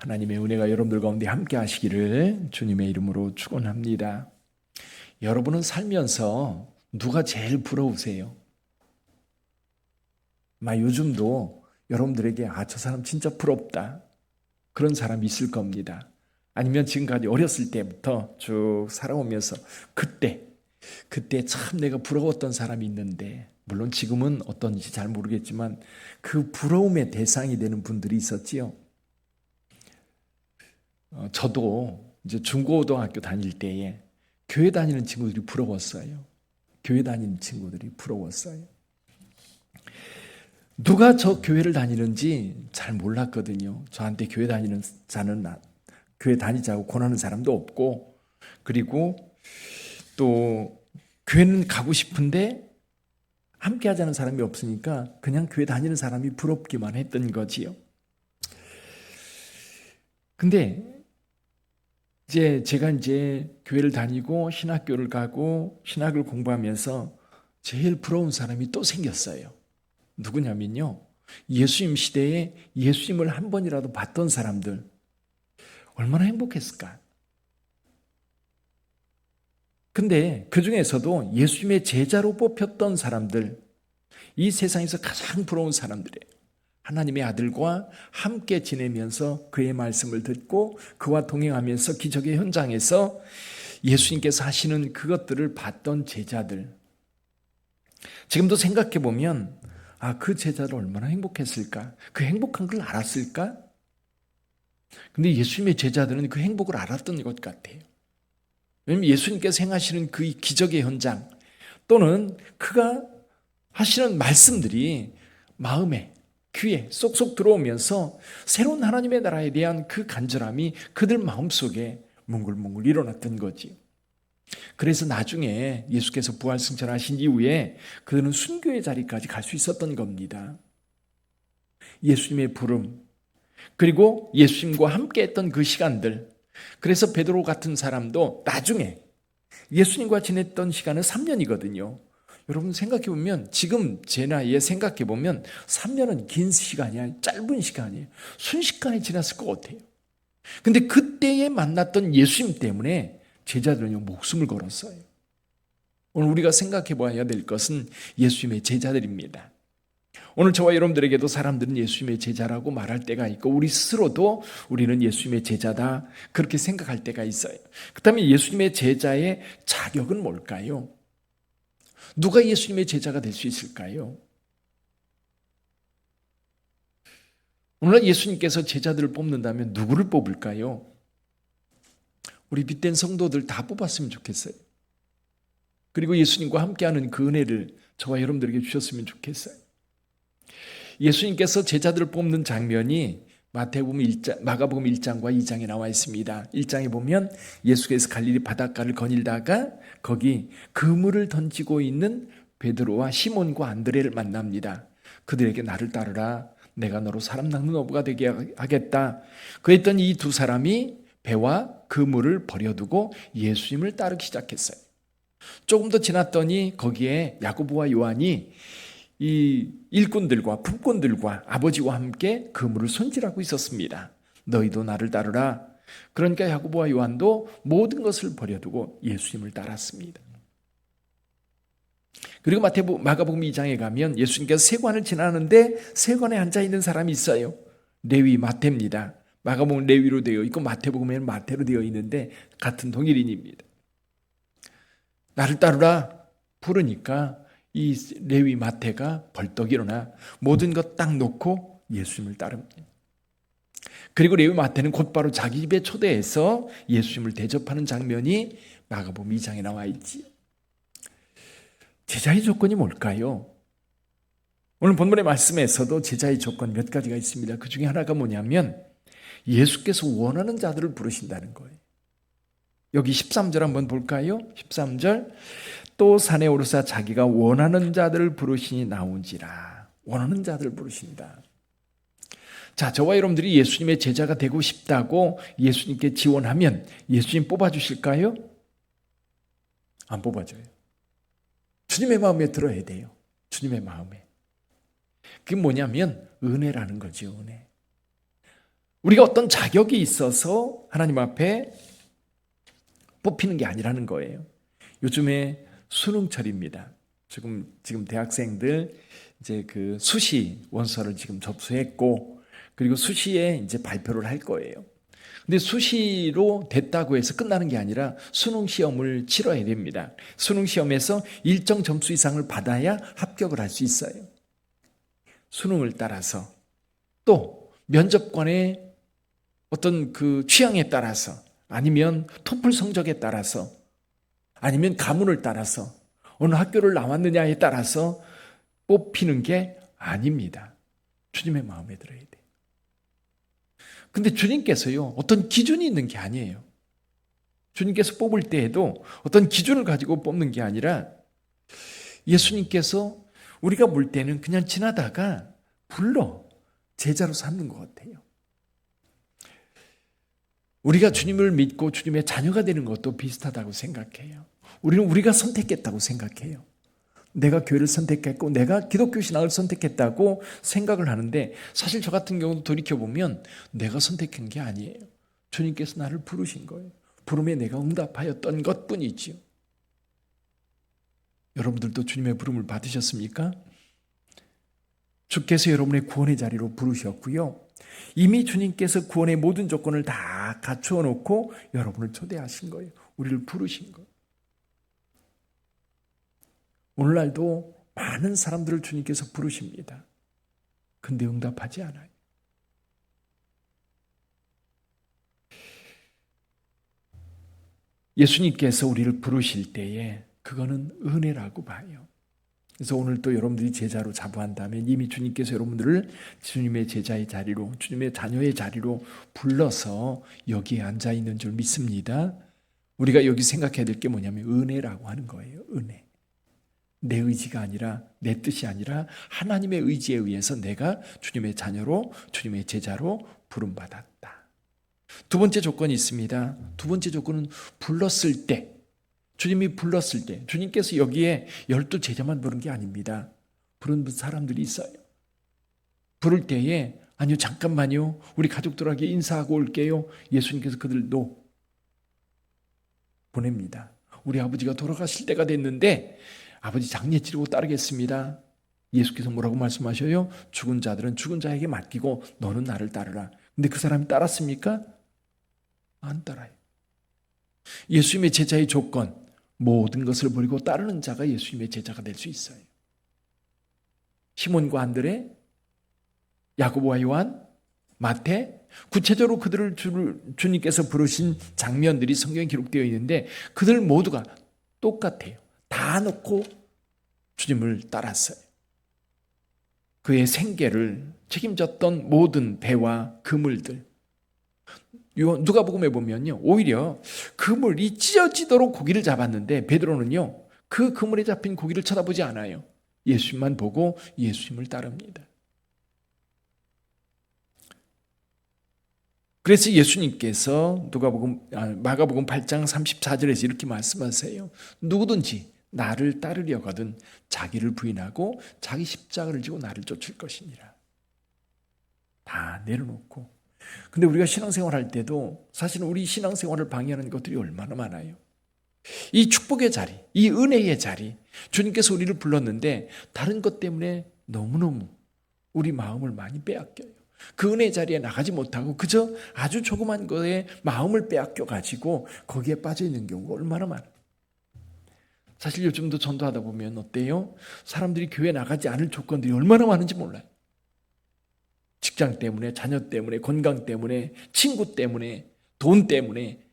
하나님의 은혜가 여러분들 가운데 함께 하시기를 주님의 이름으로 축원합니다. 여러분은 살면서 누가 제일 부러우세요? 요즘도 여러분들에게 저 사람 진짜 부럽다, 그런 사람이 있을 겁니다. 아니면 지금까지 어렸을 때부터 쭉 살아오면서 그때 참 내가 부러웠던 사람이 있는데, 물론 지금은 어떤지 잘 모르겠지만 그 부러움의 대상이 되는 분들이 있었지요. 저도 이제 중고등학교 다닐 때에 교회 다니는 친구들이 부러웠어요. 교회 다니는 친구들이 부러웠어요. 누가 저 교회를 다니는지 잘 몰랐거든요. 저한테 교회 다니자고 권하는 사람도 없고, 그리고 또 교회는 가고 싶은데 함께 하자는 사람이 없으니까 그냥 교회 다니는 사람이 부럽기만 했던 거지요. 근데 제가 교회를 다니고 신학교를 가고 신학을 공부하면서 제일 부러운 사람이 또 생겼어요. 누구냐면요, 예수님 시대에 예수님을 한 번이라도 봤던 사람들, 얼마나 행복했을까. 근데 그 중에서도 예수님의 제자로 뽑혔던 사람들, 이 세상에서 가장 부러운 사람들이에요. 하나님의 아들과 함께 지내면서 그의 말씀을 듣고 그와 동행하면서 기적의 현장에서 예수님께서 하시는 그것들을 봤던 제자들. 지금도 생각해 보면 그 제자들 얼마나 행복했을까? 그 행복한 걸 알았을까? 근데 예수님의 제자들은 그 행복을 알았던 것 같아요. 왜냐하면 예수님께서 행하시는 그 기적의 현장 또는 그가 하시는 말씀들이 마음에, 귀에 쏙쏙 들어오면서 새로운 하나님의 나라에 대한 그 간절함이 그들 마음속에 뭉글뭉글 일어났던 거지. 그래서 나중에 예수께서 부활승천하신 이후에 그들은 순교의 자리까지 갈 수 있었던 겁니다. 예수님의 부름, 그리고 예수님과 함께 했던 그 시간들. 그래서 베드로 같은 사람도 나중에 예수님과 지냈던 시간은 3년이거든요. 여러분 생각해보면, 지금 제 나이에 생각해보면 3년은 긴 시간이야, 짧은 시간이에요. 순식간에 지났을 것 같아요. 근데 그때에 만났던 예수님 때문에 제자들은요, 목숨을 걸었어요. 오늘 우리가 생각해봐야 될 것은 예수님의 제자들입니다. 오늘 저와 여러분들에게도 사람들은 예수님의 제자라고 말할 때가 있고, 우리 스스로도 우리는 예수님의 제자다, 그렇게 생각할 때가 있어요. 그렇다면 예수님의 제자의 자격은 뭘까요? 누가 예수님의 제자가 될 수 있을까요? 오늘날 예수님께서 제자들을 뽑는다면 누구를 뽑을까요? 우리 빛된 성도들 다 뽑았으면 좋겠어요. 그리고 예수님과 함께하는 그 은혜를 저와 여러분들에게 주셨으면 좋겠어요. 예수님께서 제자들을 뽑는 장면이 마가복음 1장과 2장에 나와 있습니다. 1장에 보면 예수께서 갈릴리 바닷가를 거닐다가 거기 그물을 던지고 있는 베드로와 시몬과 안드레를 만납니다. 그들에게 나를 따르라, 내가 너로 사람 낚는 어부가 되게 하겠다. 그랬더니 이 두 사람이 배와 그물을 버려두고 예수님을 따르기 시작했어요. 조금 더 지났더니 거기에 야고보와 요한이 이 일꾼들과 품꾼들과 아버지와 함께 그물을 손질하고 있었습니다. 너희도 나를 따르라. 그러니까 야고보와 요한도 모든 것을 버려두고 예수님을 따랐습니다. 그리고 마가복음 2장에 가면 예수님께서 세관을 지나는데 세관에 앉아있는 사람이 있어요. 레위 마태입니다. 마가복음은 레위로 되어 있고 마태복음에는 마태로 되어 있는데 같은 동일인입니다. 나를 따르라 부르니까 이 레위 마태가 벌떡 일어나 모든 것 딱 놓고 예수님을 따릅니다. 그리고 레위 마태는 곧바로 자기 집에 초대해서 예수님을 대접하는 장면이 마가복음 2장에 나와 있지. 제자의 조건이 뭘까요? 오늘 본문의 말씀에서도 제자의 조건 몇 가지가 있습니다. 그 중에 하나가 뭐냐면 예수께서 원하는 자들을 부르신다는 거예요. 여기 13절 한번 볼까요? 13절, 또 산에 오르사 자기가 원하는 자들을 부르시니 나온지라. 원하는 자들을 부르신다. 자, 저와 여러분들이 예수님의 제자가 되고 싶다고 예수님께 지원하면 예수님 뽑아주실까요? 안 뽑아줘요. 주님의 마음에 들어야 돼요. 주님의 마음에. 그게 뭐냐면 은혜라는 거죠. 은혜. 우리가 어떤 자격이 있어서 하나님 앞에 뽑히는 게 아니라는 거예요. 요즘에 수능철입니다. 지금 대학생들 이제 그 수시 원서를 지금 접수했고, 그리고 수시에 이제 발표를 할 거예요. 근데 수시로 됐다고 해서 끝나는 게 아니라 수능 시험을 치러야 됩니다. 수능 시험에서 일정 점수 이상을 받아야 합격을 할 수 있어요. 수능을 따라서 또 면접관의 어떤 그 취향에 따라서, 아니면 토플 성적에 따라서, 아니면 가문을 따라서, 어느 학교를 나왔느냐에 따라서 뽑히는 게 아닙니다. 주님의 마음에 들어야 돼요. 근데 주님께서요, 어떤 기준이 있는 게 아니에요. 주님께서 뽑을 때에도 어떤 기준을 가지고 뽑는 게 아니라, 예수님께서 우리가 볼 때는 그냥 지나다가 불러 제자로 삼는 것 같아요. 우리가 주님을 믿고 주님의 자녀가 되는 것도 비슷하다고 생각해요. 우리는 우리가 선택했다고 생각해요. 내가 교회를 선택했고 내가 기독교 신앙을 선택했다고 생각을 하는데, 사실 저 같은 경우도 돌이켜보면 내가 선택한 게 아니에요. 주님께서 나를 부르신 거예요. 부름에 내가 응답하였던 것뿐이지요. 여러분들도 주님의 부름을 받으셨습니까? 주께서 여러분의 구원의 자리로 부르셨고요. 이미 주님께서 구원의 모든 조건을 다 갖추어 놓고 여러분을 초대하신 거예요. 우리를 부르신 거예요. 오늘날도 많은 사람들을 주님께서 부르십니다. 근데 응답하지 않아요. 예수님께서 우리를 부르실 때에 그거는 은혜라고 봐요. 그래서 오늘 또 여러분들이 제자로 자부한다면 이미 주님께서 여러분들을 주님의 제자의 자리로, 주님의 자녀의 자리로 불러서 여기에 앉아 있는 줄 믿습니다. 우리가 여기 생각해야 될 게 뭐냐면 은혜라고 하는 거예요. 은혜. 내 의지가 아니라, 내 뜻이 아니라 하나님의 의지에 의해서 내가 주님의 자녀로, 주님의 제자로 부름받았다. 두 번째 조건이 있습니다. 두 번째 조건은 불렀을 때, 주님이 불렀을 때, 주님께서 여기에 12 제자만 부른 게 아닙니다. 부른 사람들이 있어요. 부를 때에 아니요, 잠깐만요, 우리 가족들에게 인사하고 올게요. 예수님께서 그들도 보냅니다. 우리 아버지가 돌아가실 때가 됐는데 아버지 장례 치르고 따르겠습니다. 예수께서 뭐라고 말씀하셔요? 죽은 자들은 죽은 자에게 맡기고 너는 나를 따르라. 근데 그 사람이 따랐습니까? 안 따라요. 예수님의 제자의 조건, 모든 것을 버리고 따르는 자가 예수님의 제자가 될 수 있어요. 시몬과 안드레, 야고보와 요한, 마태, 구체적으로 그들을 주님께서 부르신 장면들이 성경에 기록되어 있는데 그들 모두가 똑같아요. 다 놓고 주님을 따랐어요. 그의 생계를 책임졌던 모든 배와 그물들, 누가복음에 보면요, 오히려 그물이 찢어지도록 고기를 잡았는데 베드로는요, 그 그물에 잡힌 고기를 쳐다보지 않아요. 예수님만 보고 예수님을 따릅니다. 그래서 예수님께서 마가복음 8장 34절에서 이렇게 말씀하세요. 누구든지 나를 따르려거든 자기를 부인하고 자기 십자가를 지고 나를 쫓을 것이니라. 다 내려놓고. 근데 우리가 신앙생활 할 때도 사실은 우리 신앙생활을 방해하는 것들이 얼마나 많아요. 이 축복의 자리, 이 은혜의 자리, 주님께서 우리를 불렀는데 다른 것 때문에 너무너무 우리 마음을 많이 빼앗겨요. 그 은혜 자리에 나가지 못하고 그저 아주 조그만 거에 마음을 빼앗겨 가지고 거기에 빠져 있는 경우가 얼마나 많아요. 사실 요즘도 전도하다 보면 어때요? 사람들이 교회 나가지 않을 조건들이 얼마나 많은지 몰라요. 직장 때문에, 자녀 때문에, 건강 때문에, 친구 때문에, 돈 때문에.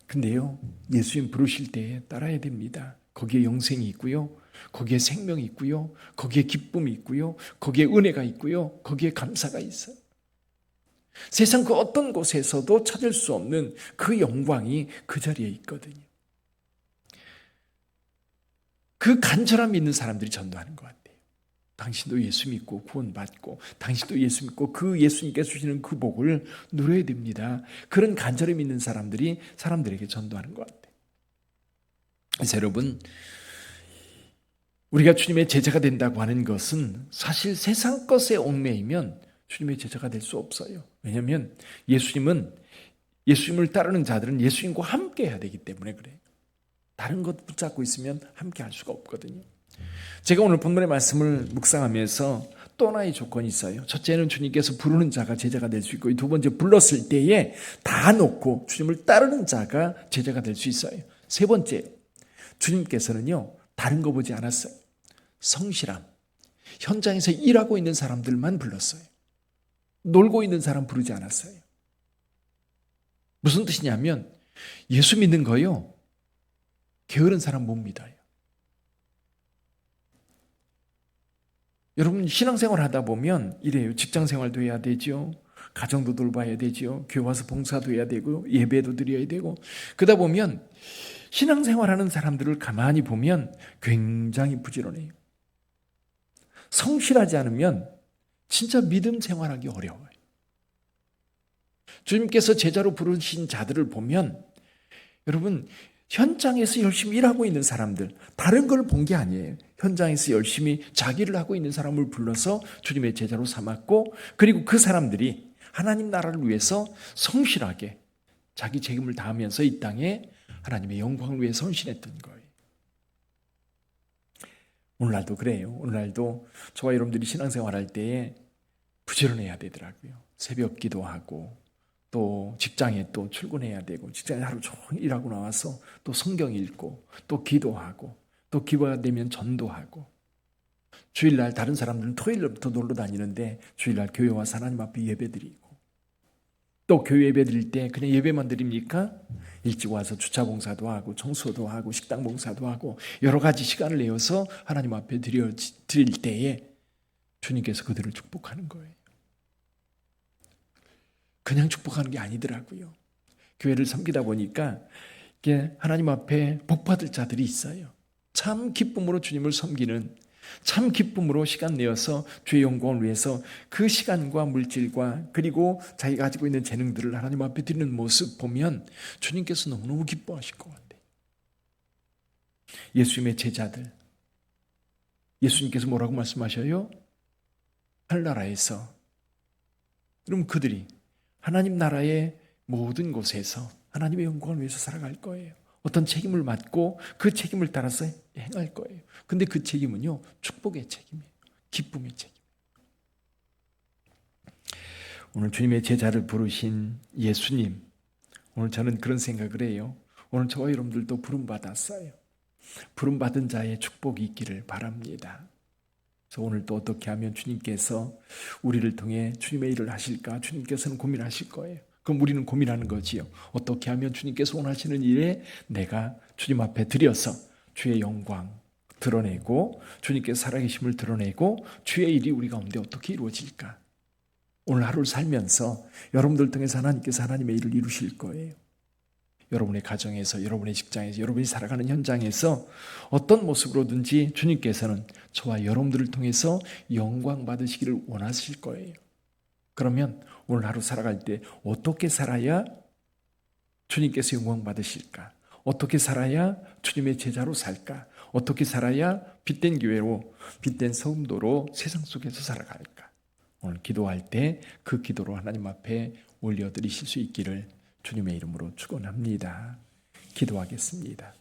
근데요, 예수님 부르실 때에 따라야 됩니다. 거기에 영생이 있고요, 거기에 생명이 있고요, 거기에 기쁨이 있고요, 거기에 은혜가 있고요, 거기에 감사가 있어요. 세상 그 어떤 곳에서도 찾을 수 없는 그 영광이 그 자리에 있거든요. 그 간절함이 있는 사람들이 전도하는 것 같아요. 당신도 예수 믿고 구원받고, 당신도 예수 믿고 그 예수님께서 주시는 그 복을 누려야 됩니다. 그런 간절함이 있는 사람들이 사람들에게 전도하는 것 같아요. 그래서 여러분, 우리가 주님의 제자가 된다고 하는 것은 사실 세상 것에 얽매이면 주님의 제자가 될 수 없어요. 왜냐하면 예수님을 따르는 자들은 예수님과 함께 해야 되기 때문에 그래요. 다른 것 붙잡고 있으면 함께 할 수가 없거든요. 제가 오늘 본문의 말씀을 묵상하면서 또 하나의 조건이 있어요. 첫째는 주님께서 부르는 자가 제자가 될 수 있고, 두 번째 불렀을 때에 다 놓고 주님을 따르는 자가 제자가 될 수 있어요. 세 번째, 주님께서는요 다른 거 보지 않았어요. 성실함, 현장에서 일하고 있는 사람들만 불렀어요. 놀고 있는 사람 부르지 않았어요. 무슨 뜻이냐면 예수 믿는 거요 게으른 사람 못 믿어요. 여러분 신앙생활 하다 보면 이래요. 직장생활도 해야 되죠. 가정도 돌봐야 되죠. 교회 와서 봉사도 해야 되고 예배도 드려야 되고, 그러다 보면 신앙생활하는 사람들을 가만히 보면 굉장히 부지런해요. 성실하지 않으면 진짜 믿음 생활하기 어려워요. 주님께서 제자로 부르신 자들을 보면 여러분 현장에서 열심히 일하고 있는 사람들, 다른 걸 본 게 아니에요. 현장에서 열심히 자기를 하고 있는 사람을 불러서 주님의 제자로 삼았고, 그리고 그 사람들이 하나님 나라를 위해서 성실하게 자기 책임을 다하면서 이 땅에 하나님의 영광을 위해 헌신했던 거예요. 오늘날도 그래요. 오늘날도 저와 여러분들이 신앙생활 할 때에 부지런해야 되더라고요. 새벽 기도하고 또 직장에 또 출근해야 되고, 직장에 하루 종일 일하고 나와서 또 성경 읽고 또 기도하고 또 기도가 되면 전도하고, 주일날 다른 사람들은 토요일부터 놀러 다니는데 주일날 교회 와서 하나님 앞에 예배 드리고, 또 교회 예배 드릴 때 그냥 예배만 드립니까? 일찍 와서 주차 봉사도 하고 청소도 하고 식당 봉사도 하고 여러 가지 시간을 내어서 하나님 앞에 드릴 때에 주님께서 그들을 축복하는 거예요. 그냥 축복하는 게 아니더라고요. 교회를 섬기다 보니까 이게 하나님 앞에 복받을 자들이 있어요. 참 기쁨으로 주님을 섬기는, 참 기쁨으로 시간 내어서 주의 영광을 위해서 그 시간과 물질과 그리고 자기가 가지고 있는 재능들을 하나님 앞에 드리는 모습 보면 주님께서 너무너무 기뻐하실 것 같아요. 예수님의 제자들, 예수님께서 뭐라고 말씀하셔요? 하늘나라에서, 그럼 그들이 하나님 나라의 모든 곳에서 하나님의 영광을 위해서 살아갈 거예요. 어떤 책임을 맡고 그 책임을 따라서 행할 거예요. 근데 그 책임은요 축복의 책임이에요. 기쁨의 책임. 오늘 주님의 제자를 부르신 예수님, 오늘 저는 그런 생각을 해요. 오늘 저와 여러분들도 부름받았어요. 부름받은 자의 축복이 있기를 바랍니다. 그래서 오늘 또 어떻게 하면 주님께서 우리를 통해 주님의 일을 하실까? 주님께서는 고민하실 거예요. 그럼 우리는 고민하는 거지요. 어떻게 하면 주님께서 원하시는 일에 내가 주님 앞에 드려서 주의 영광 드러내고 주님께서 살아계심을 드러내고 주의 일이 우리 가운데 어떻게 이루어질까? 오늘 하루를 살면서 여러분들 통해서 하나님께서 하나님의 일을 이루실 거예요. 여러분의 가정에서, 여러분의 직장에서, 여러분이 살아가는 현장에서 어떤 모습으로든지 주님께서는 저와 여러분들을 통해서 영광 받으시기를 원하실 거예요. 그러면 오늘 하루 살아갈 때 어떻게 살아야 주님께서 영광 받으실까? 어떻게 살아야 주님의 제자로 살까? 어떻게 살아야 빛된 교회로, 빛된 성도로 세상 속에서 살아갈까? 오늘 기도할 때 그 기도로 하나님 앞에 올려드리실 수 있기를 주님의 이름으로 축원합니다. 기도하겠습니다.